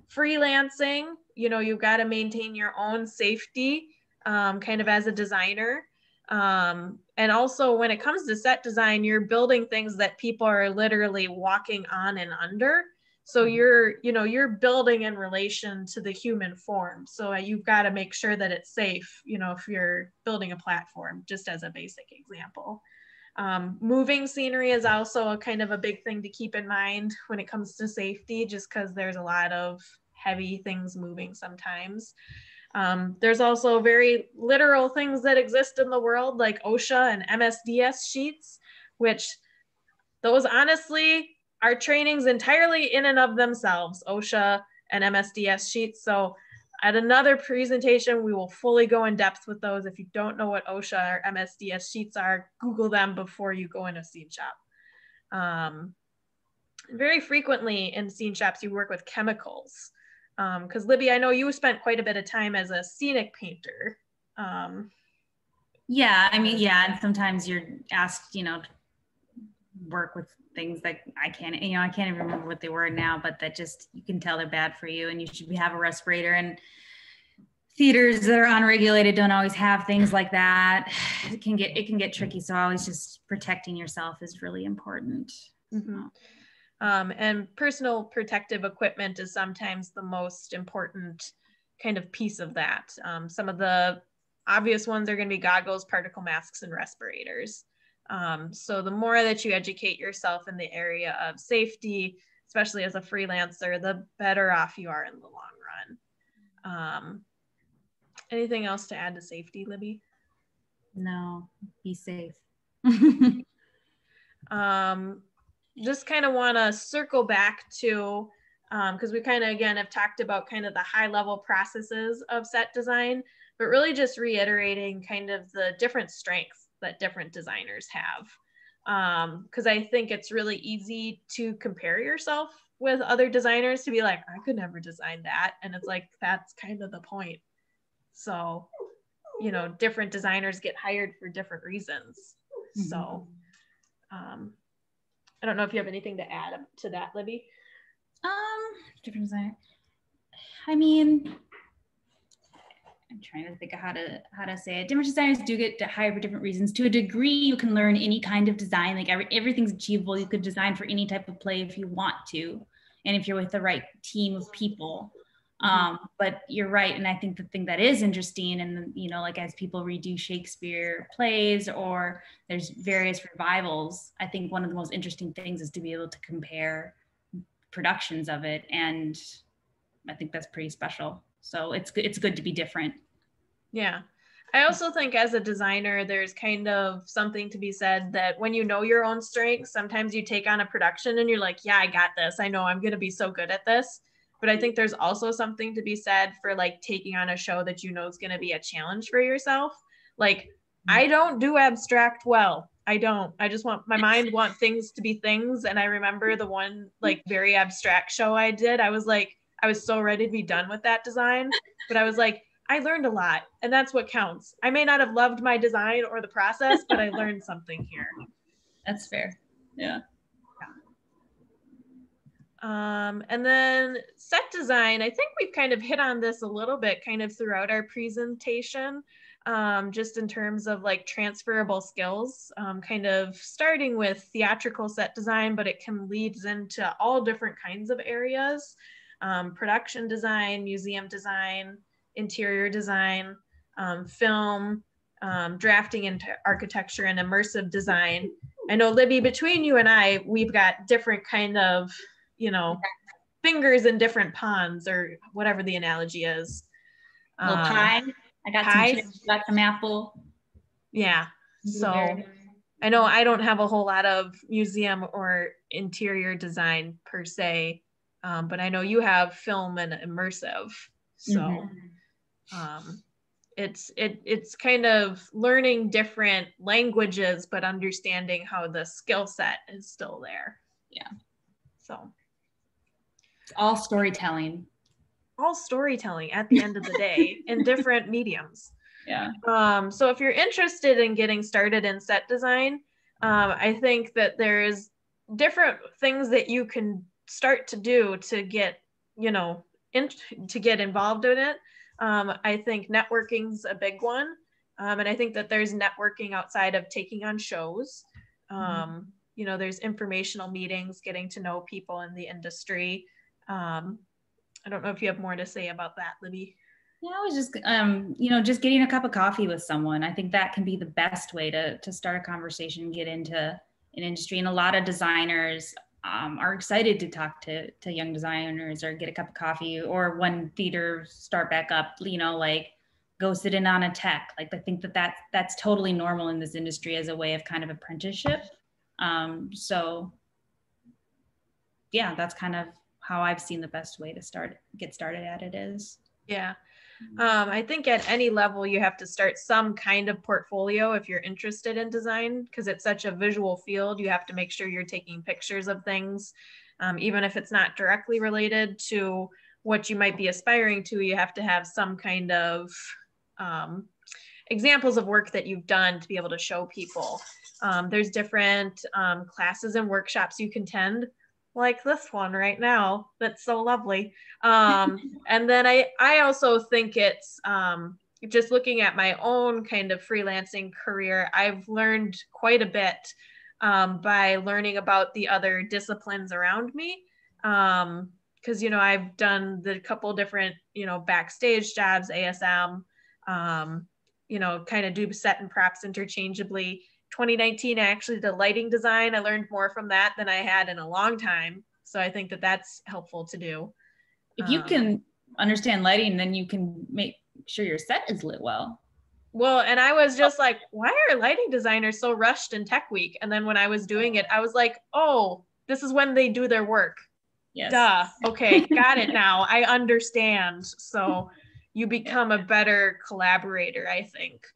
freelancing, you've got to maintain your own safety kind of as a designer. And also when it comes to set design, you're building things that people are literally walking on and under. So you're building in relation to the human form. So you've got to make sure that it's safe, if you're building a platform, just as a basic example. Moving scenery is also a kind of a big thing to keep in mind when it comes to safety, just because there's a lot of heavy things moving sometimes. There's also very literal things that exist in the world, like OSHA and MSDS sheets, which those honestly are trainings entirely in and of themselves, OSHA and MSDS sheets. So at another presentation, we will fully go in depth with those. If you don't know what OSHA or MSDS sheets are, Google them before you go in a scene shop. Very frequently in scene shops, you work with chemicals. Because Libby, I know you spent quite a bit of time as a scenic painter. Yeah, I mean, yeah, and sometimes you're asked, to work with things that I can't even remember what they were now, but that just, you can tell they're bad for you and you should have a respirator. And theaters that are unregulated don't always have things like that. It can get tricky. So always just protecting yourself is really important. Mm-hmm. And personal protective equipment is sometimes the most important kind of piece of that. Some of the obvious ones are going to be goggles, particle masks, and respirators. So the more that you educate yourself in the area of safety, especially as a freelancer, the better off you are in the long run. Anything else to add to safety, Libby? No, be safe. Just kind of want to circle back to, because we kind of, again, have talked about kind of the high level processes of set design, but really just reiterating kind of the different strengths that different designers have. Because I think it's really easy to compare yourself with other designers, to be like, I could never design that. And it's like, that's kind of the point. So, different designers get hired for different reasons. Mm-hmm. So, I don't know if you have anything to add to that, Libby. Different designer. I mean, I'm trying to think of how to say it. Different designers do get hired for different reasons. To a degree, you can learn any kind of design. Like everything's achievable. You could design for any type of play if you want to, and if you're with the right team of people. But you're right, and I think the thing that is interesting, and like as people redo Shakespeare plays or there's various revivals, I think one of the most interesting things is to be able to compare productions of it, and I think that's pretty special. So it's good to be different. Yeah. I also think as a designer, there's kind of something to be said that when you know your own strengths, sometimes you take on a production and you're like, yeah, I got this. I know I'm going to be so good at this. But I think there's also something to be said for like taking on a show that you know is going to be a challenge for yourself. Like, I don't do abstract well. I don't. I just want, my mind want things to be things. And I remember the one like very abstract show I did. I was so ready to be done with that design, but I was like, I learned a lot, and that's what counts. I may not have loved my design or the process, but I learned something here. That's fair. Yeah. And then set design, I think we've kind of hit on this a little bit kind of throughout our presentation, just in terms of like transferable skills, kind of starting with theatrical set design, but it can lead into all different kinds of areas, production design, museum design, interior design, film, drafting into architecture, and immersive design. I know, Libby, between you and I, we've got different kind of, you know, fingers in different ponds, or whatever the analogy is. Little pie. I got some chips, got some apple. Yeah. So I know I don't have a whole lot of museum or interior design per se, but I know you have film and immersive. So it's kind of learning different languages, but understanding how the skill set is still there. Yeah. So it's all storytelling. All storytelling at the end of the day in different mediums. Yeah. So if you're interested in getting started in set design, I think that there's different things that you can start to do to get, you know, to get involved in it. I think networking's a big one. And I think that there's networking outside of taking on shows. You know, there's informational meetings, getting to know people in the industry. I don't know if you have more to say about that, Libby. Yeah, I was just, you know, just getting a cup of coffee with someone. I think that can be the best way to start a conversation and get into an industry. And a lot of designers are excited to talk to young designers or get a cup of coffee, or when theaters start back up, you know, like go sit in on a tech. Like I think that's totally normal in this industry as a way of kind of apprenticeship. So yeah, that's kind of how I've seen the best way to get started at it is. Yeah. I think at any level you have to start some kind of portfolio if you're interested in design, because it's such a visual field. You have to make sure you're taking pictures of things, even if it's not directly related to what you might be aspiring to. You have to have some kind of examples of work that you've done to be able to show people. There's different classes and workshops you can attend, like this one right now. That's so lovely. And then I also think it's just looking at my own kind of freelancing career, I've learned quite a bit by learning about the other disciplines around me. Because, you know, I've done the couple different, you know, backstage jobs, ASM, you know, kind of do set and props interchangeably. 2019, I actually did lighting design. I learned more from that than I had in a long time. So I think that that's helpful to do. If you can understand lighting, then you can make sure your set is lit well. Well, and I was just like, why are lighting designers so rushed in Tech Week? And then when I was doing it, I was like, oh, this is when they do their work. Yes. Duh. Okay, got it now. I understand. So you become a better collaborator, I think.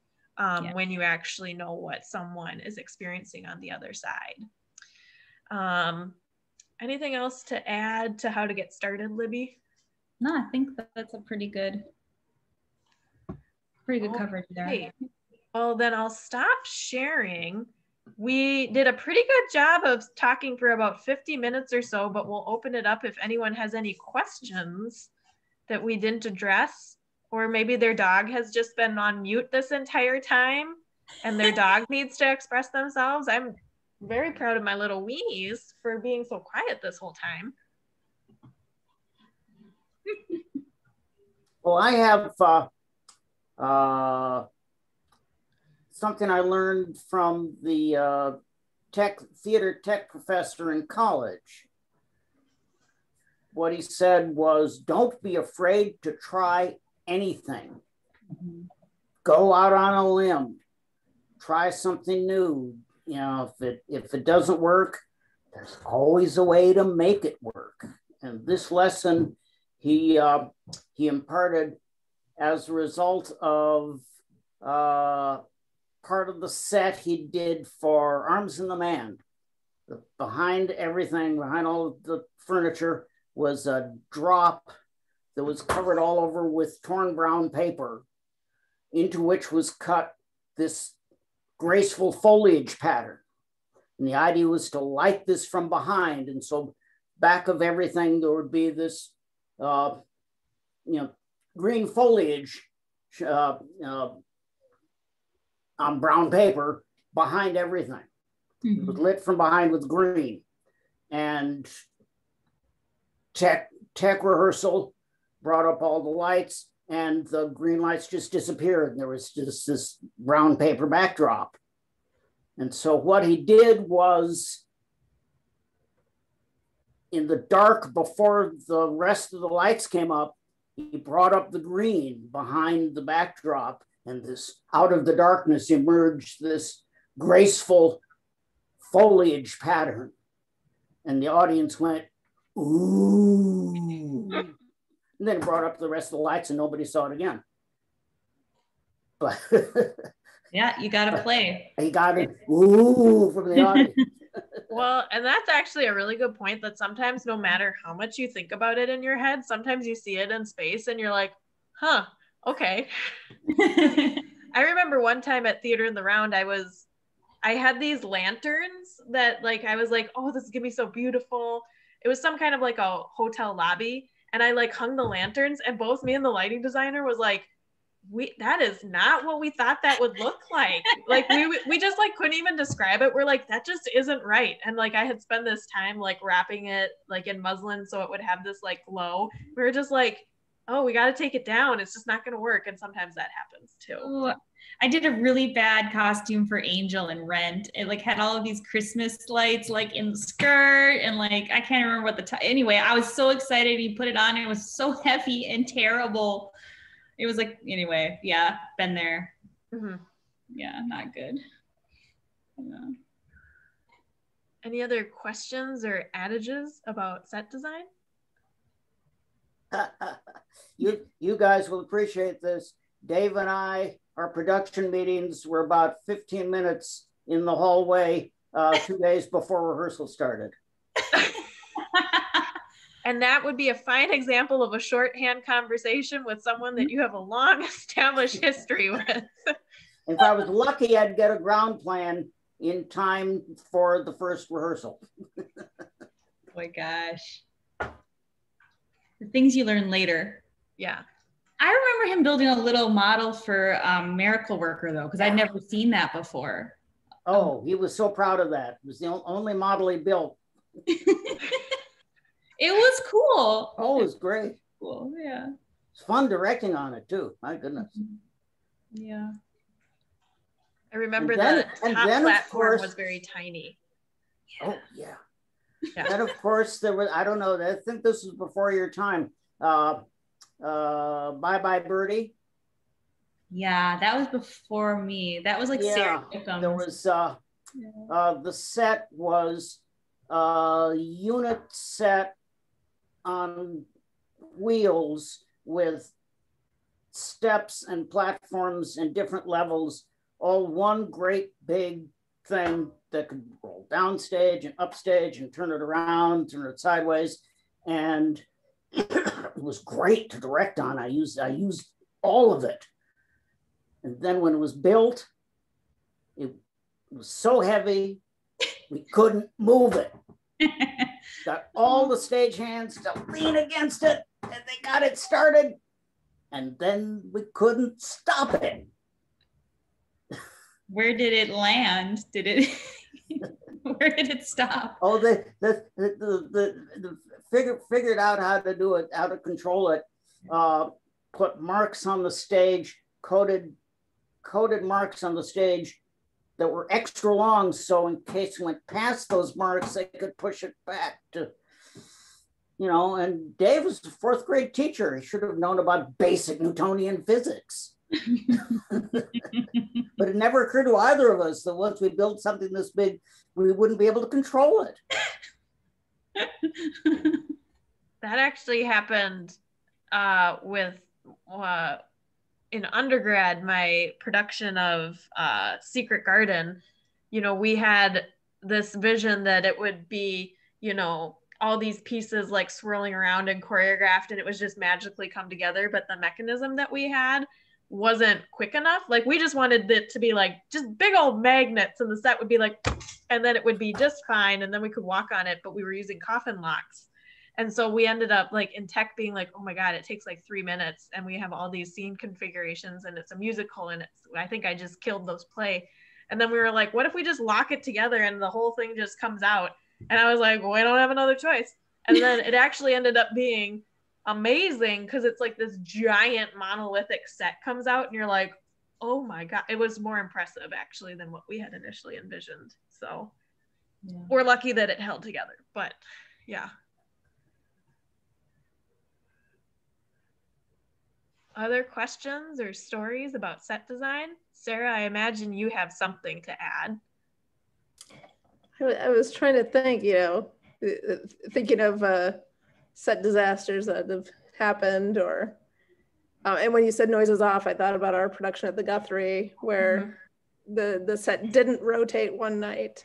When you actually know what someone is experiencing on the other side. Anything else to add to how to get started, Libby? No, I think that's a pretty good coverage there. Well, then I'll stop sharing. We did a pretty good job of talking for about 50 minutes or so, but we'll open it up if anyone has any questions that we didn't address. Or maybe their dog has just been on mute this entire time and their dog needs to express themselves. I'm very proud of my little weenies for being so quiet this whole time. Well, I have something I learned from the theater tech professor in college. What he said was, don't be afraid to try anything. Go out on a limb, try something new. You know, if it doesn't work, there's always a way to make it work. And this lesson he imparted as a result of part of the set he did for Arms and the Man. Behind everything, behind all of the furniture, was a drop that was covered all over with torn brown paper, into which was cut this graceful foliage pattern. And the idea was to light this from behind. And so back of everything, there would be this, green foliage on brown paper behind everything. Mm-hmm. It was lit from behind with green. And tech rehearsal brought up all the lights, and the green lights just disappeared. And there was just this brown paper backdrop. And so what he did was, in the dark before the rest of the lights came up, he brought up the green behind the backdrop, and this, out of the darkness emerged this graceful foliage pattern. And the audience went, ooh. And then brought up the rest of the lights, and nobody saw it again. But yeah, you got to play. He got it, ooh, from the audience. Well, and that's actually a really good point, that sometimes no matter how much you think about it in your head, sometimes you see it in space and you're like, huh, okay. I remember one time at Theater in the Round, I had these lanterns that, like, I was like, oh, this is gonna be so beautiful. It was some kind of like a hotel lobby, and I like hung the lanterns, and both me and the lighting designer was like, that is not what we thought that would look like. Like we just like couldn't even describe it. We're like, that just isn't right. And like I had spent this time like wrapping it like in muslin so it would have this like glow. We were just like, oh, we got to take it down. It's just not going to work. And sometimes that happens too. Ooh, I did a really bad costume for Angel in Rent. It like had all of these Christmas lights like in the skirt, and like I can't remember what anyway, I was so excited. He put it on. It was so heavy and terrible. It was like, anyway, yeah, been there. Mm-hmm. Yeah, not good. Yeah. Any other questions or adages about set design? You guys will appreciate this. Dave and I, our production meetings were about 15 minutes in the hallway 2 days before rehearsal started. And that would be a fine example of a shorthand conversation with someone that you have a long established history with. If I was lucky, I'd get a ground plan in time for the first rehearsal. Oh my gosh. The things you learn later. Yeah. I remember him building a little model for Miracle Worker, though, because I'd never seen that before. Oh, he was so proud of that. It was the only model he built. It was cool. Oh, it was great. Cool, yeah. It's fun directing on it too. My goodness. Yeah. I remember the top platform was very tiny. Oh yeah. And of course there was, I don't know, I think this was before your time. Bye Bye Birdie. Yeah, that was before me. That was like Sarah. There was the set was unit set on wheels with steps and platforms and different levels, all one great big thing that could roll downstage and upstage and turn it around, turn it sideways. And it was great to direct on. I used all of it. And then when it was built, it was so heavy, we couldn't move it. Got all the stagehands to lean against it, and they got it started, and then we couldn't stop it. Where did it land? Where did it stop? Oh, the figured out how to do it, how to control it. Put marks on the stage, coded marks on the stage that were extra long, so in case it went past those marks, they could push it back to, and Dave was a fourth grade teacher. He should have known about basic Newtonian physics. But it never occurred to either of us that once we built something this big, we wouldn't be able to control it. That actually happened with in undergrad, my production of Secret Garden. We had this vision that it would be, all these pieces like swirling around and choreographed, and it was just magically come together. But the mechanism that we had wasn't quick enough. Like we just wanted it to be like just big old magnets and the set would be like, and then it would be just fine. And then we could walk on it, but we were using coffin locks. And so we ended up like in tech being like, oh my God, it takes like 3 minutes and we have all these scene configurations and it's a musical and I think I just killed those play. And then we were like, what if we just lock it together and the whole thing just comes out? And I was like, well, I don't have another choice. And then it actually ended up being amazing because it's like this giant monolithic set comes out and you're like, oh my God, it was more impressive actually than what we had initially envisioned. So we're lucky that it held together, but yeah. Other questions or stories about set design? Sarah, I imagine you have something to add. I was trying to think, thinking of set disasters that have happened, or and when you said noises off, I thought about our production at the Guthrie where the set didn't rotate one night.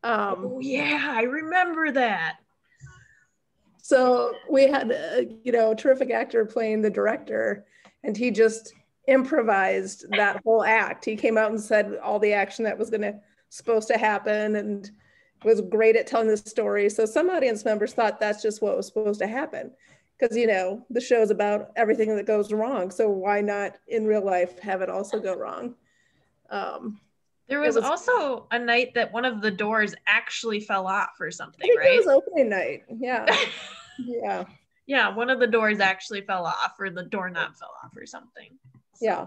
Oh yeah, I remember that. So we had a terrific actor playing the director, and he just improvised that whole act. He came out and said all the action that was supposed to happen, and was great at telling the story. So some audience members thought that's just what was supposed to happen, because the show's about everything that goes wrong. So why not in real life have it also go wrong? There was also a night that one of the doors actually fell off or something, I think right? It was opening night. Yeah. Yeah. Yeah, one of the doors actually fell off, or the doorknob fell off or something. So. Yeah.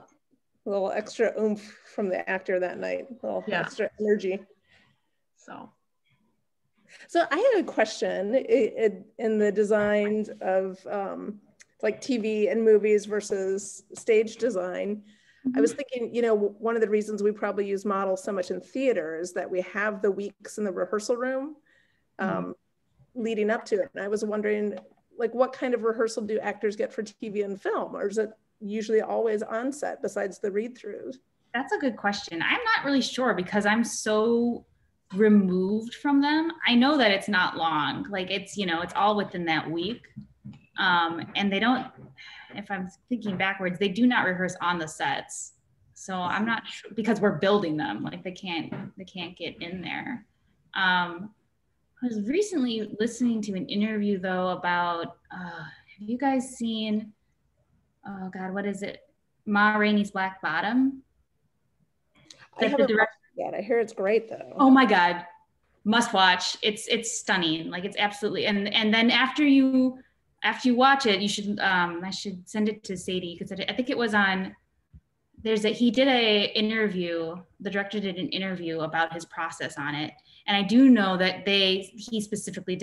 A little extra oomph from the actor that night, a little extra energy. So I had a question in the designs of like TV and movies versus stage design. I was thinking, one of the reasons we probably use models so much in theater is that we have the weeks in the rehearsal room leading up to it. And I was wondering, like, what kind of rehearsal do actors get for TV and film? Or is it usually always on set besides the read-throughs? That's a good question. I'm not really sure because I'm so removed from them. I know that it's not long. Like it's all within that week. And they don't, if I'm thinking backwards, they do not rehearse on the sets. So I'm not sure because we're building them. Like they can't get in there. I was recently listening to an interview though about, have you guys seen, oh God, what is it? Ma Rainey's Black Bottom? I haven't watched it yet. I hear it's great though. Oh my God, must watch. It's stunning. Like it's absolutely, and then after you watch it, you should, I should send it to Sadie because I think it was on, he did a interview, the director did an interview about his process on it. And I do know that he specifically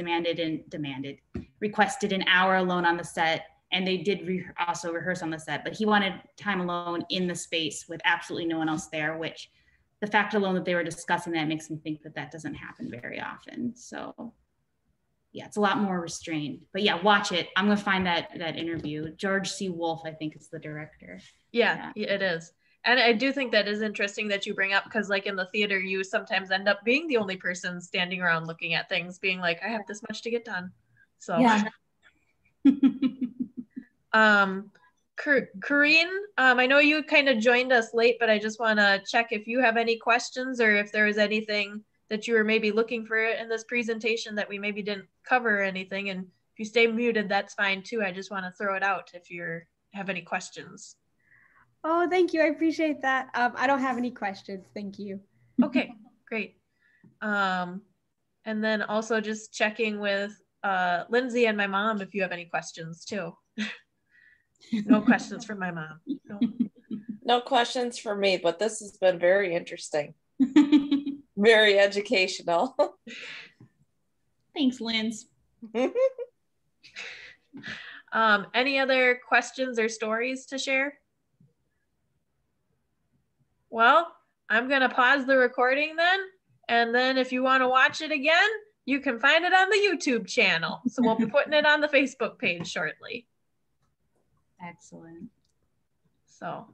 requested an hour alone on the set, and they did also rehearse on the set, but he wanted time alone in the space with absolutely no one else there, which the fact alone that they were discussing that makes me think that doesn't happen very often. So yeah, it's a lot more restrained, but yeah, watch it. I'm gonna find that interview. George C. Wolfe, I think is the director. Yeah, it is. And I do think that is interesting that you bring up, because like in the theater, you sometimes end up being the only person standing around looking at things, being like, I have this much to get done. So yeah. Corinne, I know you kind of joined us late, but I just want to check if you have any questions or if there is anything that you were maybe looking for in this presentation that we maybe didn't cover or anything. And if you stay muted, that's fine too. I just want to throw it out if you have any questions. Oh, thank you. I appreciate that. I don't have any questions. Thank you. Okay, great. And then also just checking with Lindsay and my mom if you have any questions too. No questions from my mom. No questions for me, but this has been very interesting. Very educational. Thanks, Linz. Any other questions or stories to share? Well, I'm going to pause the recording then. And then if you want to watch it again, you can find it on the YouTube channel. So we'll be putting it on the Facebook page shortly. Excellent. So,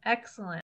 excellent.